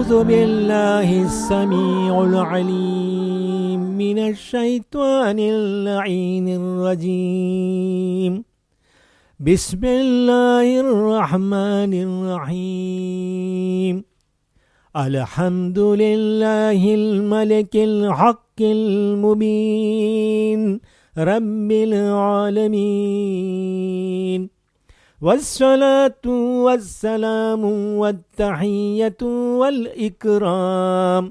أعوذ بالله السميع العليم من الشيطان اللعين الرجيم بسم الله الرحمن الرحيم الحمد لله الملك الحق المبين رب العالمين والصلاة والسلام والتحية والإكرام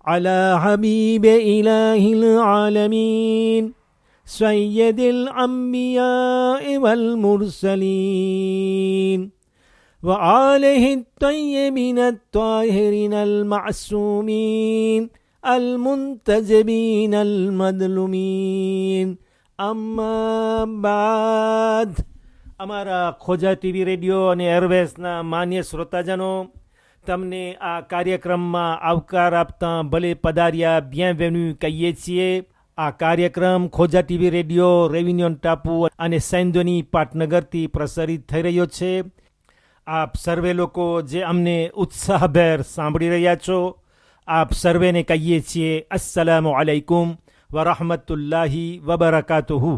على حبيب إله العالمين سيد الأنبياء والمرسلين وآله الطيبين الطاهرين المعصومين المنتجبين المظلومين أما بعد અમારા ખોજા TV radio અને એરવેઝના માન્ય શ્રોતાજનો, તમને આ કાર્યક્રમમાં આવકાર આપતા ભલે પધાર્યા, બિenvenue કહીએ છીએ. આ કાર્યક્રમ ખોજા ટીવી રેડિયો, રેવિનિયન ટાપુ અને સૈન્દોની પાટનગરથી પ્રસારિત થઈ રહ્યો છે. આપ સર્વે લોકો જે અમને ઉત્સાહભેર સાંભળી રહ્યા છો, આપ સર્વેને કહીએ છીએ અસ્સલામુ અલૈકુમ વરહમતુલ્લાહી વબરકાતુહુ.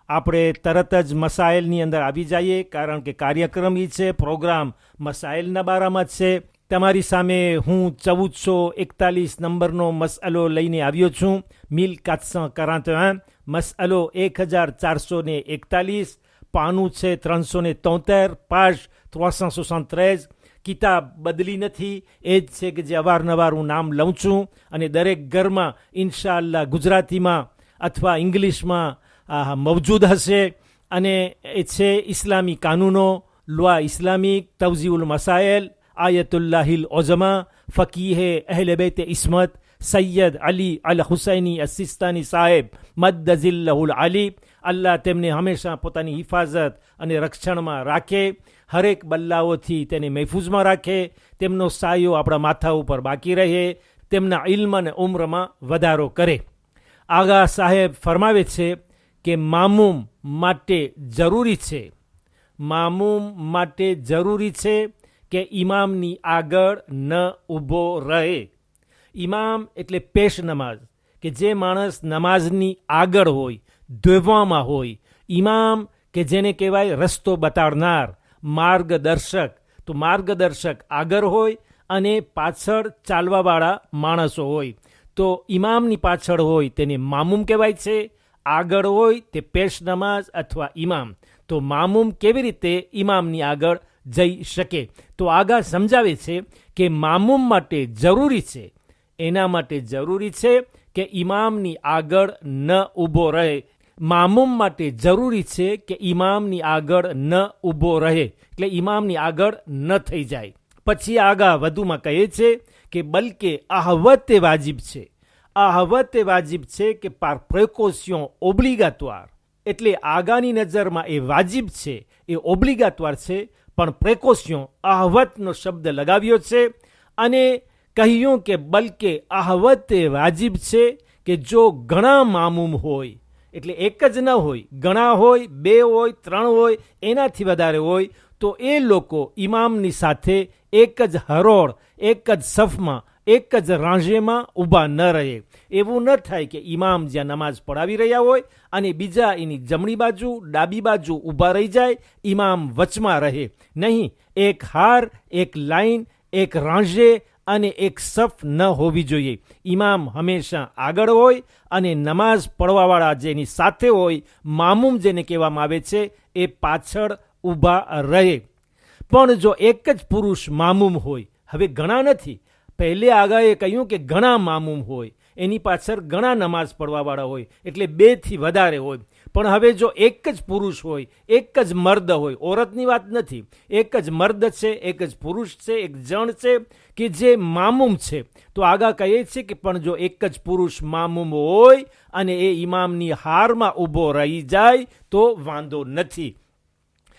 આપણે તરત જ મસાઇલની અંદર આવી જઈએ, કારણ કે કાર્યક્રમ એ છે, પ્રોગ્રામ મસાઇલના બારામાં જ છે. તમારી સામે હું 1441 નંબરનો મસઅલો લઈને આવ્યો છું. 1441 મસઅલો 1441, પાનું છે 373, પાશ 373. કિતાબ બદલી નથી, એ જ છે કે જે અવારનવાર હું નામ લઉં છું, અને દરેક ઘરમાં ઇન્શાઅલ્લાહ ગુજરાતીમાં અથવા ઇંગ્લિશમાં મવજૂદ હશે. અને એ છે ઇસ્લામી કાનૂનો, લ્વા ઇસ્લામિક, તવઝીઉલ મસાઇલ, આયતુલ્લાહિલ ઓઝમા, ફકીહે અહલે બેત ઇસ્મત સૈયદ અલી અલ હુસૈની અસિસ્તાની સાહેબ મદ્દઝિલ્લહુલ અલી. અલ્લાહ તેમને હંમેશા પોતાની હિફાજત અને રક્ષણમાં રાખે, હરેક બલ્લાઓથી તેને મહેફૂઝમાં રાખે, તેમનો સાયો આપણા માથા ઉપર બાકી રહે, તેમના ઇલ્મ અને ઉમ્રમાં વધારો કરે. આગા સાહેબ ફરમાવે છે કે મામૂમ માટે જરૂરી છે, મામૂમ માટે જરૂરી છે કે ઇમામની આગળ ન ઊભો રહે. ઇમામ એટલે પેશ નમાઝ, કે જે માણસ નમાઝની આગળ હોય, ધોવામાં હોય. ઇમામ કે જેને કહેવાય રસ્તો બતાડનાર, માર્ગદર્શક. તો માર્ગદર્શક આગળ હોય અને પાછળ ચાલવાવાળા માણસો હોય. તો ઇમામની પાછળ હોય તેને મામૂમ કહેવાય છે, આગળ હોય તે પેશ નમાઝ અથવા ઇમામ. તો મામૂમ કેવી રીતે ઇમામની આગળ જઈ શકે? તો આગળ સમજાવે છે કે મામૂમ માટે જરૂરી છે, એના માટે જરૂરી છે કે ઇમામની આગળ ન ઊભો રહે. મામૂમ માટે જરૂરી છે કે ઇમામની આગળ ન ઊભો રહે, એટલે ઇમામની આગળ ન થઈ જાય. પછી આગળ વધુમાં કહે છે કે બલકે આહવતે વાજિબ છે. આહવતે વાજિબ છે કે પાર પ્રેકોશિયોન ઓબ્લિગાtoire, એટલે આગાની નજરમાં એ વાજિબ છે, એ ઓબ્લિગાtoire છે, પણ પ્રેકોશિયોન આહવતનો શબ્દ લગાવ્યો છે. અને કહ્યું કે બલકે આહવતે વાજિબ છે કે જો ઘણા મામૂમ હોય, એટલે એક જ ન હોય, ઘણા હોય, 2 હોય, 3 હોય, એનાથી વધારે હોય, તો એ લોકો ઇમામની સાથે એક જ હરોળ, એક જ સફમાં, એક જ રાંઝેમાં ઊભા ન રહે. એવું ન થાય કે ઇમામ જ્યાં નમાઝ પઢાવી રહ્યા હોય અને બીજા એની જમણી બાજુ, ડાબી બાજુ ઊભા રહી જાય, ઇમામ વચમાં રહે. નહીં, એક હાર, એક લાઈન, એક રાંઝે અને એક સફ ન હોવી જોઈએ. ઇમામ હંમેશા આગળ હોય અને નમાઝ પઢવાવાળા જેની સાથે હોય, મામૂમ જેને કહેવામાં આવે છે, એ પાછળ ઊભા રહે. પણ જો એક જ પુરુષ મામૂમ હોય, હવે ઘણા નથી, પહેલે આગાએ કહ્યું કે ઘણા મામૂમ હોય, એની પાછળ ઘણા નમાઝ પઢવાવાળા હોય, એટલે 2 થી વધારે હોય. પણ હવે જો એક જ પુરુષ હોય, એક જ મર્દ હોય, ઓરતની વાત નથી, એક જ મર્દ છે, એક જ પુરુષ છે, એક જણ છે કે જે મામૂમ છે, તો આગા કહે છે કે પણ જો એક જ પુરુષ મામૂમ હોય અને એ ઇમામની હારમાં ઊભો રહી જાય તો વાંધો નથી.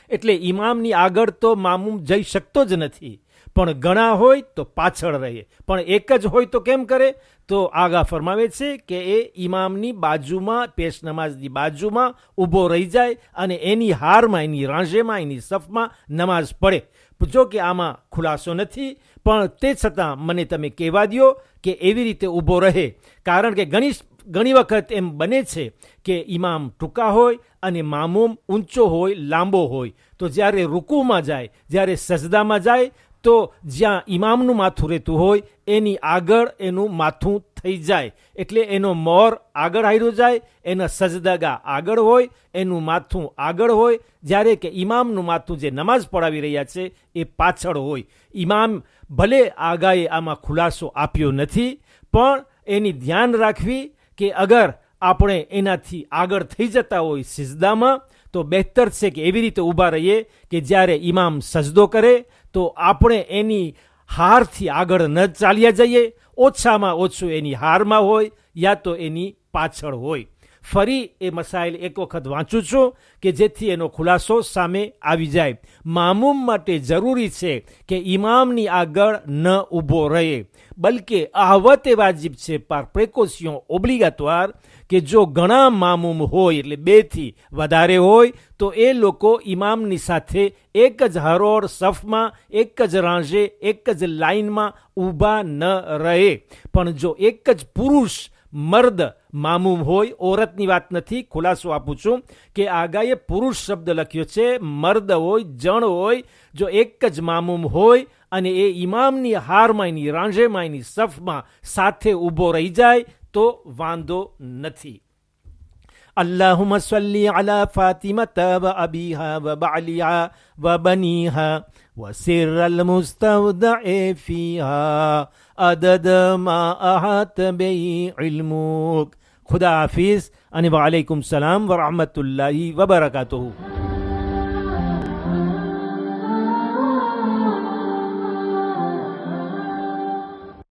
એટલે ઇમામની આગળ તો મામૂમ જઈ શકતો જ નથી, પણ ઘણા હોય તો પાછળ રહે. પણ એક જ હોય તો કેમ કરે? તો આગા ફરમાવે છે કે એ ઇમામની બાજુમાં, પેશ નમાઝની બાજુમાં ઊભો રહી જાય અને એની હારમાં, એની રાંઝેમાં, એની સફમાં નમાઝ પડે. જો કે આમાં ખુલાસો નથી, પણ તે છતાં મને તમે કહેવા દ્યો કે એવી રીતે ઊભો રહે, કારણ કે ઘણી વખત એમ બને છે કે ઇમામ ટૂંકા હોય અને મામૂમ ઊંચો હોય, લાંબો હોય. તો જ્યારે રૂકૂમાં જાય, જ્યારે સજદામાં જાય, તો જ્યાં ઇમામનું માથું રહેતું હોય એની આગળ એનું માથું થઈ જાય, એટલે એનો મોર આગળ હાર્યો જાય, એના સજદાગા આગળ હોય, એનું માથું આગળ હોય, જ્યારે કે ઇમામનું માથું જે નમાઝ પઢાવી રહ્યા છે એ પાછળ હોય. ઇમામ ભલે આગાએ આમાં ખુલાસો આપ્યો નથી, પણ એની ધ્યાન રાખવી કે અગર આપણે એનાથી આગળ થઈ જતા હોય સિજદામાં, તો બહેતર છે કે એવી રીતે ઊભા રહીએ કે જ્યારે ઇમામ સજદો કરે તો આપણે એની હારથી આગળ ન ચાલ્યા જઈએ, ઓછામાં ઓછું એની હારમાં હોય યા તો એની પાછળ હોય. ફરી એ મસાઇલ એક વખત વાંચું છું કે જેથી એનો ખુલાસો સામે આવી જાય. મામૂમ માટે જરૂરી છે કે ઇમામની આગળ ન ઊભો રહે, બલકે આહવત વાજિબ છે par précaution obligatoire કે જો ઘણા મામૂમ હોય, એટલે 2 થી વધારે હોય, તો એ લોકો ઇમામની સાથે એક જ હરોળ સફમાં, એક જ રાંજે, એક જ લાઇનમાં ઊભા ન રહે. પણ જો એક જ પુરુષ મર્દ મામૂમ હોય, ઓરતની વાત નથી, ખુલાસો આપું છું કે આગાએ પુરુષ શબ્દ લખ્યો છે, મર્દ હોય, જણ હોય, જો એક જ મામૂમ હોય અને એ ઇમામની હારમાં, એની રાંઝેમાં, એની સફમાં સાથે ઊભો રહી જાય તો વાંધો નથી. اللهم صل على فاطمة وأبيها وبعلها وبنيها وسر المستودع فيها عدد ما أحاط به علمك. خدا حافظ. وعليكم السلام ورحمة الله وبركاته.